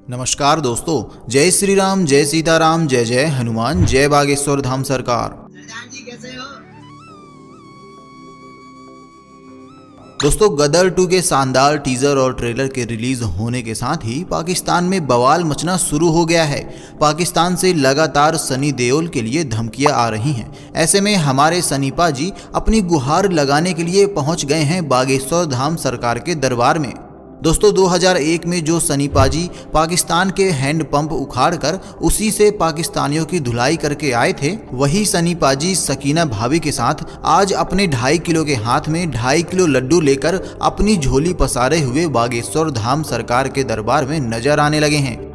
नमस्कार दोस्तों, जय श्री राम, जय सीताराम, जय जय हनुमान, जय बागेश्वर धाम सरकार। सरदार जी कैसे हो? दोस्तों, गदर 2 के शानदार टीजर और ट्रेलर के रिलीज होने के साथ ही पाकिस्तान में बवाल मचना शुरू हो गया है। पाकिस्तान से लगातार सनी देओल के लिए धमकियां आ रही हैं। ऐसे में हमारे सनी पाजी अपनी गुहार लगाने के लिए पहुंच गए हैं बागेश्वर धाम सरकार के दरबार में। दोस्तों, 2001 में जो सनी पाजी पाकिस्तान के हैंडपंप उखाड़कर उसी से पाकिस्तानियों की धुलाई करके आए थे, वही सनी पाजी सकीना भाभी के साथ आज अपने 2.5 किलो के हाथ में 2.5 किलो लड्डू लेकर अपनी झोली पसारे हुए बागेश्वर धाम सरकार के दरबार में नजर आने लगे हैं।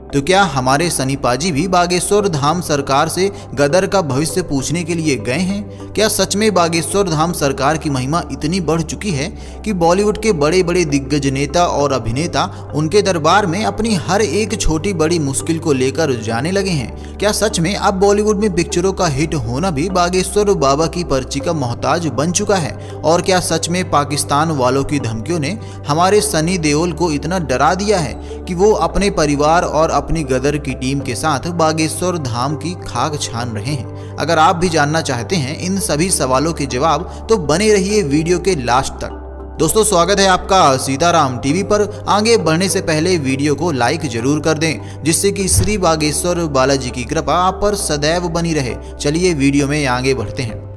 तो क्या हमारे सनी पाजी भी बागेश्वर धाम सरकार से गदर का भविष्य पूछने के लिए गए हैं? क्या सच में बागेश्वर धाम सरकार की महिमा इतनी बढ़ चुकी है कि बॉलीवुड के बड़े बड़े दिग्गज नेता और अभिनेता उनके दरबार में अपनी हर एक छोटी बड़ी मुश्किल को लेकर जाने लगे हैं? क्या सच में अब बॉलीवुड में पिक्चरों का हिट होना भी बागेश्वर बाबा की पर्ची का मोहताज बन चुका है? और क्या सच में पाकिस्तान वालों की धमकियों ने हमारे सनी देओल को इतना डरा दिया है कि वो अपने परिवार और अपनी गदर की टीम के साथ बागेश्वर धाम की खाक छान रहे हैं? अगर आप भी जानना चाहते हैं इन सभी सवालों के जवाब, तो बने रहिए वीडियो के लास्ट तक। दोस्तों, स्वागत है आपका सीताराम टीवी पर। आगे बढ़ने से पहले वीडियो को लाइक जरूर कर दें, जिससे कि श्री बागेश्वर बालाजी की कृपा आप पर सदैव बनी रहे। चलिए वीडियो में आगे बढ़ते हैं।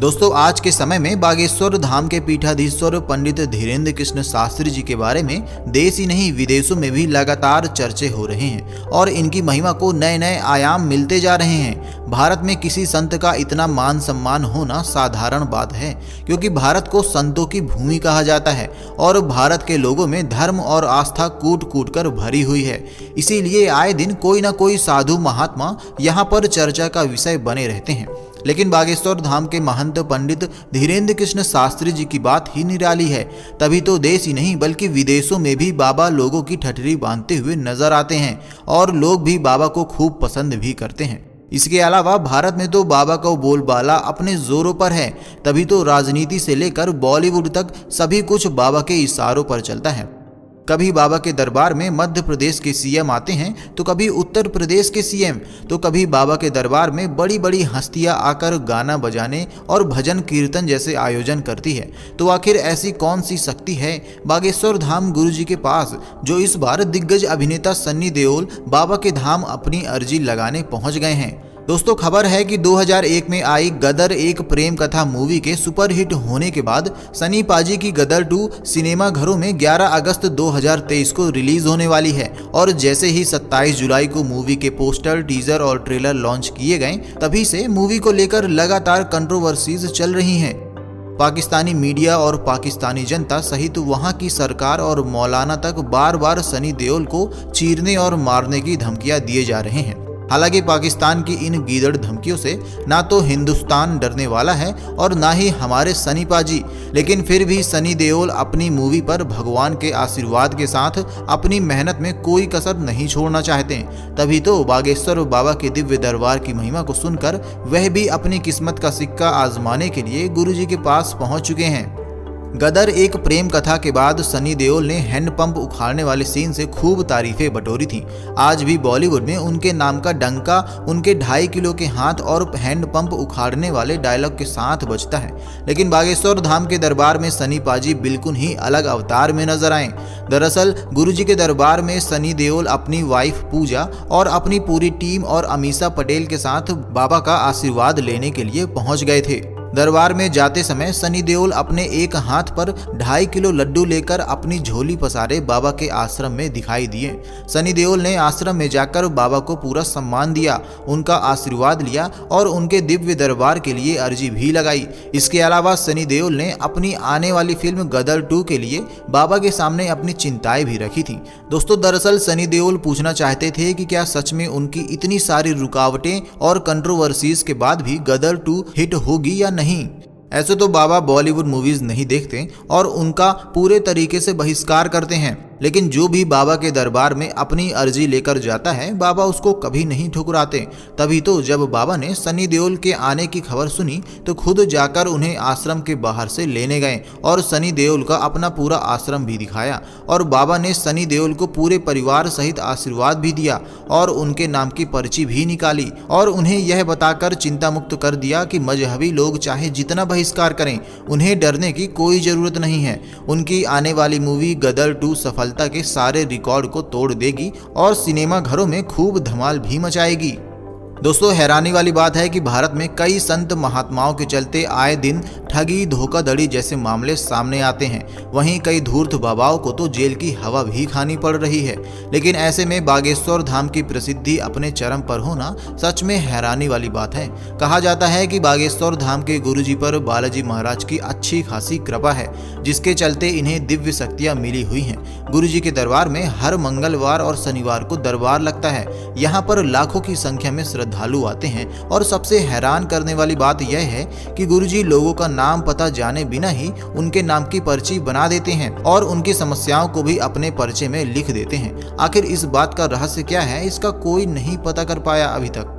दोस्तों, आज के समय में बागेश्वर धाम के पीठाधीश्वर पंडित धीरेन्द्र कृष्ण शास्त्री जी के बारे में देश ही नहीं विदेशों में भी लगातार चर्चे हो रहे हैं और इनकी महिमा को नए नए आयाम मिलते जा रहे हैं। भारत में किसी संत का इतना मान सम्मान होना साधारण बात है, क्योंकि भारत को संतों की भूमि कहा जाता है और भारत के लोगों में धर्म और आस्था कूट कूट कर भरी हुई है। इसीलिए आए दिन कोई ना कोई साधु महात्मा यहाँ पर चर्चा का विषय बने रहते हैं। लेकिन बागेश्वर धाम के महंत पंडित धीरेन्द्र कृष्ण शास्त्री जी की बात ही निराली है। तभी तो देश ही नहीं बल्कि विदेशों में भी बाबा लोगों की ठठरी बांधते हुए नजर आते हैं और लोग भी बाबा को खूब पसंद भी करते हैं। इसके अलावा भारत में तो बाबा का बोलबाला अपने जोरों पर है। तभी तो राजनीति से लेकर बॉलीवुड तक सभी कुछ बाबा के इशारों पर चलता है। कभी बाबा के दरबार में मध्य प्रदेश के सीएम आते हैं, तो कभी उत्तर प्रदेश के सीएम, तो कभी बाबा के दरबार में बड़ी बड़ी हस्तियां आकर गाना बजाने और भजन कीर्तन जैसे आयोजन करती है। तो आखिर ऐसी कौन सी शक्ति है बागेश्वर धाम गुरु जी के पास, जो इस बार दिग्गज अभिनेता सनी देओल बाबा के धाम अपनी अर्जी लगाने पहुंच गए हैं? दोस्तों, खबर है कि 2001 में आई गदर एक प्रेम कथा मूवी के सुपरहिट होने के बाद सनी पाजी की गदर 2 सिनेमा घरों में 11 अगस्त 2023 को रिलीज होने वाली है। और जैसे ही 27 जुलाई को मूवी के पोस्टर, टीजर और ट्रेलर लॉन्च किए गए, तभी से मूवी को लेकर लगातार कंट्रोवर्सीज चल रही हैं। पाकिस्तानी मीडिया और पाकिस्तानी जनता सहित वहां की सरकार और मौलाना तक बार बार सनी देओल को चीरने और मारने की धमकियां दिए जा रहे हैं। हालांकि पाकिस्तान की इन गीदड़ धमकियों से ना तो हिंदुस्तान डरने वाला है और ना ही हमारे सनी पाजी, लेकिन फिर भी सनी देओल अपनी मूवी पर भगवान के आशीर्वाद के साथ अपनी मेहनत में कोई कसर नहीं छोड़ना चाहते। तभी तो बागेश्वर बाबा के दिव्य दरबार की महिमा को सुनकर वह भी अपनी किस्मत का सिक्का आजमाने के लिए गुरु जी के पास पहुंच चुके हैं। गदर एक प्रेम कथा के बाद सनी देओल ने हैंडपंप उखाड़ने वाले सीन से खूब तारीफें बटोरी थी। आज भी बॉलीवुड में उनके नाम का डंका उनके 2.5 किलो के हाथ और हैंडपंप उखाड़ने वाले डायलॉग के साथ बजता है। लेकिन बागेश्वर धाम के दरबार में सनी पाजी बिल्कुल ही अलग अवतार में नजर आए। दरअसल गुरुजी के दरबार में सनी देओल अपनी वाइफ पूजा और अपनी पूरी टीम और अमीषा पटेल के साथ बाबा का आशीर्वाद लेने के लिए पहुंच गए थे। दरबार में जाते समय सनी देओल अपने एक हाथ पर 2.5 किलो लड्डू लेकर अपनी झोली पसारे बाबा के आश्रम में दिखाई दिए। सनी देओल ने आश्रम में जाकर बाबा को पूरा सम्मान दिया, उनका आशीर्वाद लिया और उनके दिव्य दरबार के लिए अर्जी भी लगाई। इसके अलावा सनी देओल ने अपनी आने वाली फिल्म गदर 2 के लिए बाबा के सामने अपनी चिंताएं भी रखी थी। दोस्तों, दरअसल सनी देओल पूछना चाहते थे कि क्या सच में उनकी इतनी सारी रुकावटें और कंट्रोवर्सीज के बाद भी गदर 2 हिट होगी या नहीं। ऐसे तो बाबा बॉलीवुड मूवीज नहीं देखते और उनका पूरे तरीके से बहिष्कार करते हैं। लेकिन जो भी बाबा के दरबार में अपनी अर्जी लेकर जाता है, बाबा उसको कभी नहीं ठुकराते। तभी तो जब बाबा ने सनी देओल के आने की खबर सुनी तो खुद जाकर उन्हें आश्रम के बाहर से लेने गए और सनी देओल का अपना पूरा आश्रम भी दिखाया। और बाबा ने सनी देओल को पूरे परिवार सहित आशीर्वाद भी दिया और उनके नाम की पर्ची भी निकाली और उन्हें यह बताकर चिंता मुक्त कर दिया कि मजहबी लोग चाहे जितना बहिष्कार करें, उन्हें डरने की कोई जरूरत नहीं है। उनकी आने वाली मूवी गदर 2 सफलता के सारे रिकॉर्ड को तोड़ देगी और सिनेमा घरों में खूब धमाल भी मचाएगी। दोस्तों, हैरानी वाली बात है कि भारत में कई संत महात्माओं के चलते आए दिन ठगी, धोखाधड़ी जैसे मामले सामने आते हैं। वहीं कई धूर्त बाबाओं को तो जेल की हवा भी खानी पड़ रही है। लेकिन ऐसे में बागेश्वर धाम की प्रसिद्धि अपने चरम पर होना सच में हैरानी वाली बात है। कहा जाता है कि बागेश्वर धाम के गुरुजी पर बालाजी महाराज की अच्छी खासी कृपा है, जिसके चलते इन्हें दिव्य शक्तियां मिली हुई हैं। गुरुजी के दरबार में हर मंगलवार और शनिवार को दरबार लगता है। यहाँ पर लाखों की संख्या में श्रद्धालु आते हैं और सबसे हैरान करने वाली बात यह है कि गुरुजी लोगों का नाम पता जाने बिना ही उनके नाम की पर्ची बना देते हैं और उनकी समस्याओं को भी अपने पर्चे में लिख देते हैं। आखिर इस बात का रहस्य क्या है, इसका कोई नहीं पता कर पाया अभी तक।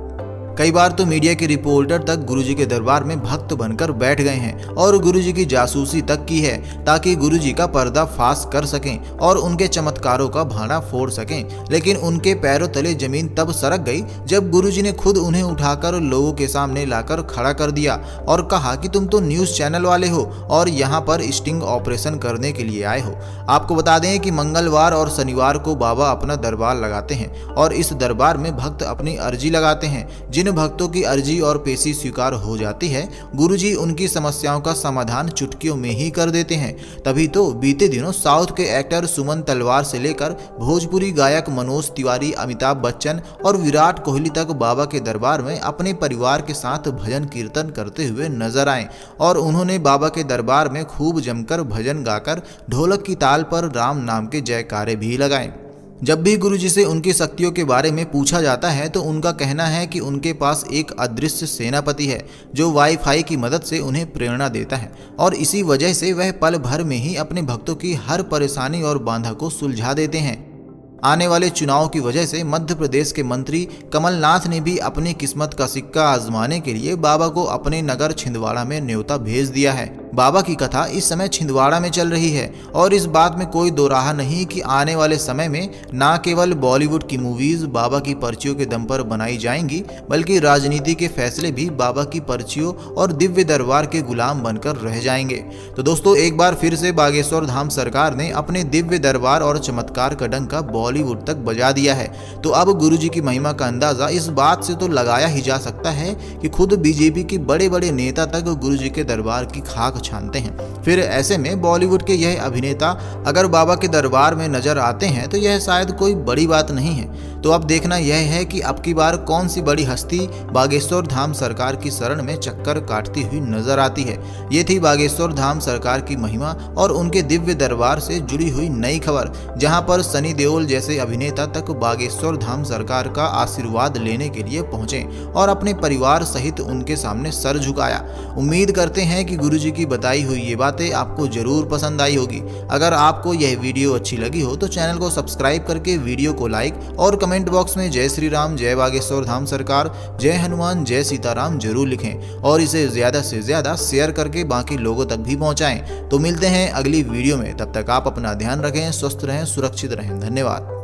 कई बार तो मीडिया के रिपोर्टर तक गुरुजी के दरबार में भक्त बनकर बैठ गए हैं और गुरुजी की जासूसी तक की है ताकि गुरुजी का पर्दाफाश कर सकें और उनके चमत्कारों का भाना फोड़ सकें। लेकिन उनके पैरों तले जमीन तब सरक गई जब गुरुजी ने खुद उन्हें उठाकर लोगों के सामने लाकर खड़ा कर दिया और कहा कि तुम तो न्यूज़ चैनल वाले हो और यहाँ पर स्टिंग ऑपरेशन करने के लिए आए हो। आपको बता दें कि मंगलवार और शनिवार को बाबा अपना दरबार लगाते हैं और इस दरबार में भक्त अपनी अर्जी लगाते हैं। जिन भक्तों की अर्जी और पेशी स्वीकार हो जाती है, गुरुजी उनकी समस्याओं का समाधान चुटकियों में ही कर देते हैं। तभी तो बीते दिनों साउथ के एक्टर सुमन तलवार से लेकर भोजपुरी गायक मनोज तिवारी, अमिताभ बच्चन और विराट कोहली तक बाबा के दरबार में अपने परिवार के साथ भजन कीर्तन करते हुए नजर आए और उन्होंने बाबा के दरबार में खूब जमकर भजन गाकर ढोलक की ताल पर राम नाम के जयकारे भी लगाए। जब भी गुरुजी से उनकी शक्तियों के बारे में पूछा जाता है तो उनका कहना है कि उनके पास एक अदृश्य सेनापति है जो वाईफाई की मदद से उन्हें प्रेरणा देता है और इसी वजह से वह पल भर में ही अपने भक्तों की हर परेशानी और बाधा को सुलझा देते हैं। आने वाले चुनाव की वजह से मध्य प्रदेश के मंत्री कमलनाथ ने भी अपनी किस्मत का सिक्का आजमाने के लिए बाबा को अपने नगर छिंदवाड़ा में न्योता भेज दिया है। बाबा की कथा इस समय छिंदवाड़ा में चल रही है और इस बात में कोई दो राह नहीं कि आने वाले समय में न केवल बॉलीवुड की मूवीज बाबा की पर्चियों के दम पर बनाई जाएंगी, बल्कि राजनीति के फैसले भी बाबा की पर्चियों और दिव्य दरबार के गुलाम बनकर रह जाएंगे। तो दोस्तों, एक बार फिर से बागेश्वर धाम सरकार ने अपने दिव्य दरबार और चमत्कार का डंका बॉलीवुड तक बजा दिया है। तो अब गुरुजी की महिमा का अंदाजा इस बात से तो लगाया ही जा सकता है कि खुद बीजेपी के बड़े बड़े नेता तक गुरुजी के दरबार की खाक छानते हैं। फिर ऐसे में बॉलीवुड के यह अभिनेता अगर बाबा के दरबार में नजर आते हैं तो यह शायद कोई बड़ी बात नहीं है। तो अब देखना यह है कि अब की बार कौन सी बड़ी हस्ती बागेश्वर धाम सरकार की शरण में चक्कर काटती हुई नजर आती है। ये थी बागेश्वर धाम सरकार की महिमा और उनके दिव्य दरबार से जुड़ी हुई नई खबर, जहां पर सनी देओल जैसे अभिनेता तक बागेश्वर धाम सरकार का आशीर्वाद लेने के लिए पहुंचे और अपने परिवार सहित उनके सामने सर झुकाया। उम्मीद करते हैं कि गुरुजी की बताई हुई ये बातें आपको जरूर पसंद आई होगी। अगर आपको यह वीडियो अच्छी लगी हो तो चैनल को सब्सक्राइब करके वीडियो को लाइक और कमेंट बॉक्स में जय श्री राम, जय बागेश्वर धाम सरकार, जय हनुमान, जय सीताराम जरूर लिखें और इसे ज्यादा से ज्यादा शेयर करके बाकी लोगों तक भी पहुंचाएं। तो मिलते हैं अगली वीडियो में, तब तक आप अपना ध्यान रखें, स्वस्थ रहें, सुरक्षित रहें। धन्यवाद।